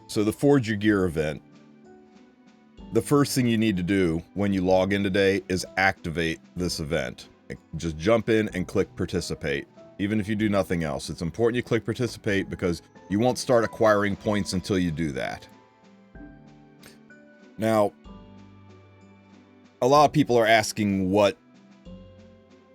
So the Forge Your Gear event, the first thing you need to do when you log in today is activate this event. Just jump in and click participate. Even if you do nothing else, it's important you click participate because you won't start acquiring points until you do that. Now, a lot of people are asking what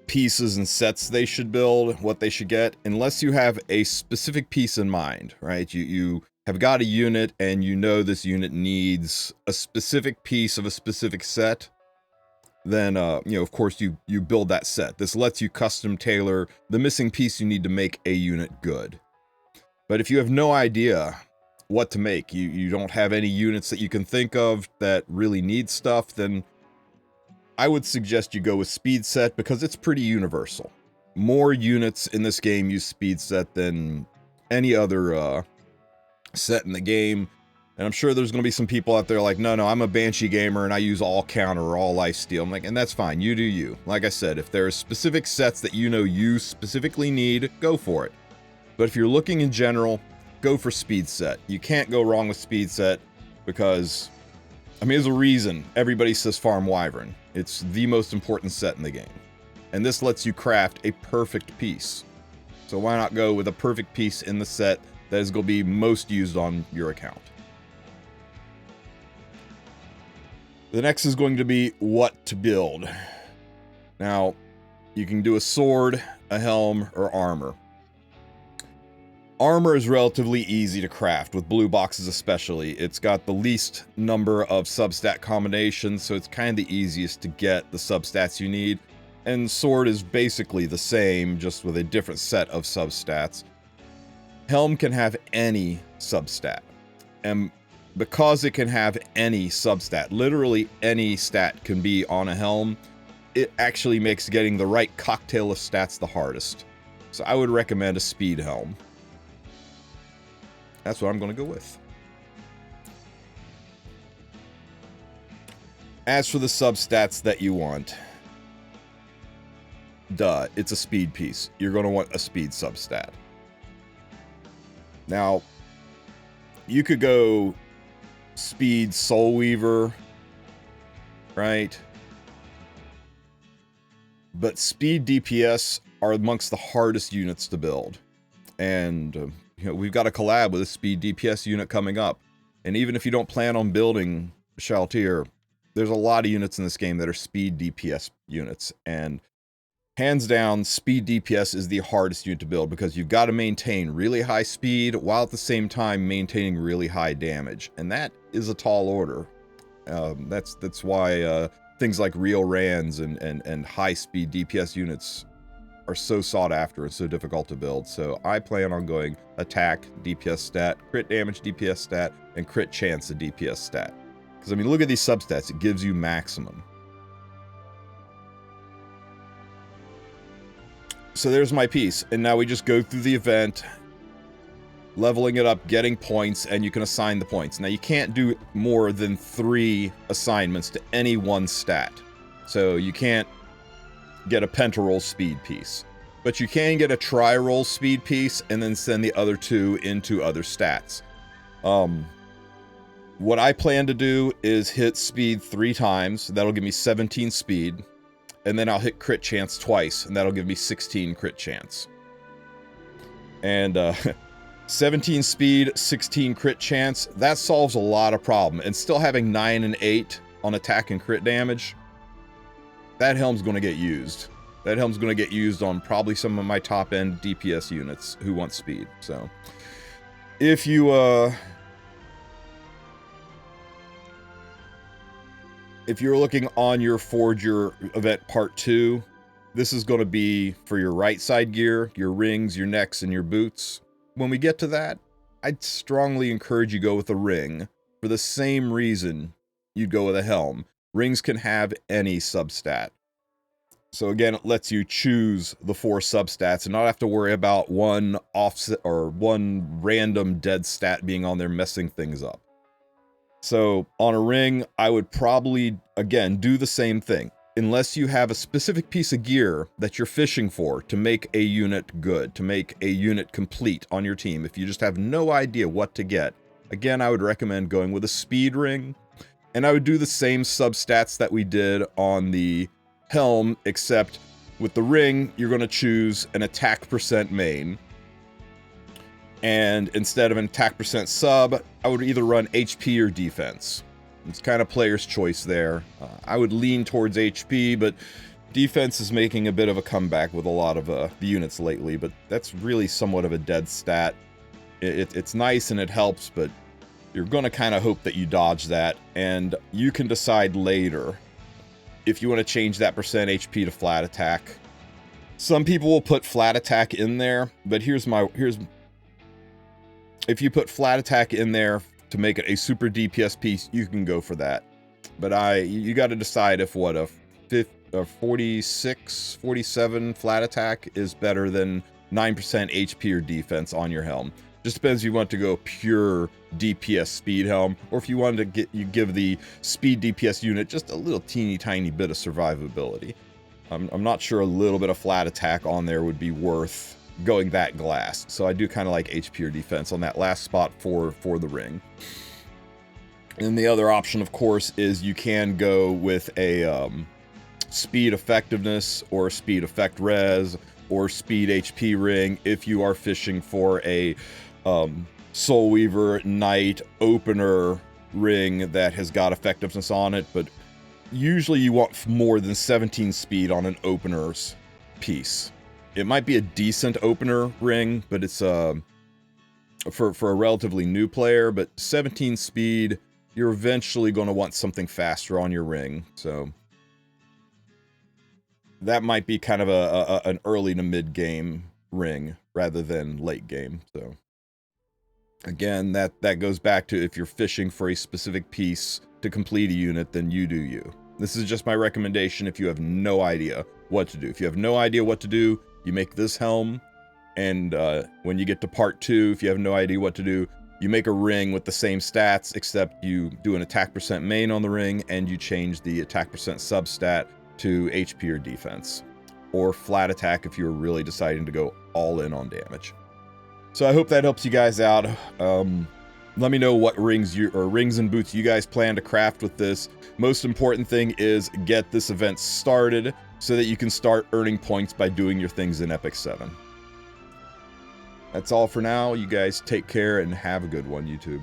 pieces and sets they should build, what they should get, unless you have a specific piece in mind, right? You have got a unit and you know this unit needs a specific piece of a specific set, then, of course you build that set. This lets you custom tailor the missing piece you need to make a unit good. But if you have no idea what to make, you don't have any units that you can think of that really need stuff, then I would suggest you go with speed set because it's pretty universal. More units in this game use speed set than any other set in the game. And I'm sure there's going to be some people out there like, no, I'm a Banshee gamer and I use all counter or all lifesteal. I'm like, and that's fine. You do you. Like I said, if there are specific sets that you know you specifically need, go for it. But if you're looking in general, go for speed set. You can't go wrong with speed set because, there's a reason everybody says Farm Wyvern. It's the most important set in the game. And this lets you craft a perfect piece. So why not go with a perfect piece in the set that is going to be most used on your account? The next is going to be what to build. Now, you can do a sword, a helm, or armor. Armor is relatively easy to craft, with blue boxes especially. It's got the least number of substat combinations, so it's kind of the easiest to get the substats you need. And sword is basically the same, just with a different set of substats. Helm can have any substat. And because it can have any substat, literally any stat can be on a helm, it actually makes getting the right cocktail of stats the hardest. So I would recommend a speed helm. That's what I'm going to go with. As for the substats that you want, it's a speed piece. You're going to want a speed substat. Now, you could go speed Soul Weaver, right? But speed DPS are amongst the hardest units to build. And we've got a collab with a speed DPS unit coming up. And even if you don't plan on building Shaltir, there's a lot of units in this game that are speed DPS units. And hands down, speed DPS is the hardest unit to build because you've got to maintain really high speed while at the same time maintaining really high damage. And that is a tall order. That's why things like real Rands and high speed DPS units are so sought after and so difficult to build. So I plan on going attack DPS stat, crit damage DPS stat, and crit chance a DPS stat. Because look at these substats, it gives you maximum. So there's my piece, and now we just go through the event, leveling it up, getting points, and you can assign the points. Now you can't do more than 3 assignments to any one stat. So you can't get a pentaroll speed piece. But you can get a tri-roll speed piece and then send the other 2 into other stats. What I plan to do is hit speed 3 times. That'll give me 17 speed. And then I'll hit crit chance twice, and that'll give me 16 crit chance. And 17 speed, 16 crit chance, that solves a lot of problem. And still having 9 and 8 on attack and crit damage, that helm's going to get used. That helm's going to get used on probably some of my top-end DPS units who want speed. So, if you're looking on your Forger event part 2, this is going to be for your right side gear, your rings, your necks, and your boots. When we get to that, I'd strongly encourage you go with a ring for the same reason you'd go with a helm. Rings can have any substat. So again, it lets you choose the 4 substats and not have to worry about one offset or one random dead stat being on there messing things up. So on a ring, I would probably, again, do the same thing. Unless you have a specific piece of gear that you're fishing for to make a unit good, to make a unit complete on your team. If you just have no idea what to get, again, I would recommend going with a speed ring. And I would do the same substats that we did on the Helm, except with the ring, you're going to choose an attack percent main. And instead of an attack percent sub, I would either run HP or defense. It's kind of player's choice there. I would lean towards HP, but defense is making a bit of a comeback with a lot of the units lately, but that's really somewhat of a dead stat. It's nice and it helps, but you're going to kind of hope that you dodge that, and you can decide later if you want to change that percent HP to flat attack. Some people will put flat attack in there, but here's if you put flat attack in there to make it a super DPS piece, you can go for that. But you got to decide if what a 46, 47 flat attack is better than 9% HP or defense on your Helm. Just depends if you want to go pure DPS speed Helm, or if you wanted to give the speed DPS unit just a little teeny tiny bit of survivability. I'm not sure a little bit of flat attack on there would be worth going that glass. So I do kind of like HP or defense on that last spot for the ring. And the other option, of course, is you can go with a speed effectiveness or speed effect res or speed HP ring if you are fishing for a Soul Weaver Knight opener ring that has got effectiveness on it, but usually you want more than 17 speed on an opener's piece. It might be a decent opener ring, but it's for a relatively new player, but 17 speed, you're eventually going to want something faster on your ring, so that might be kind of an early to mid game ring rather than late game. So again, that goes back to if you're fishing for a specific piece to complete a unit, then you do you. This is just my recommendation if you have no idea what to do. If you have no idea what to do, you make this Helm, and when you get to part 2, if you have no idea what to do, you make a ring with the same stats, except you do an attack percent main on the ring, and you change the attack percent substat to HP or defense, or flat attack if you're really deciding to go all in on damage. So I hope that helps you guys out. Let me know what rings and boots you guys plan to craft with this. Most important thing is get this event started so that you can start earning points by doing your things in Epic 7. That's all for now. You guys take care and have a good one, YouTube.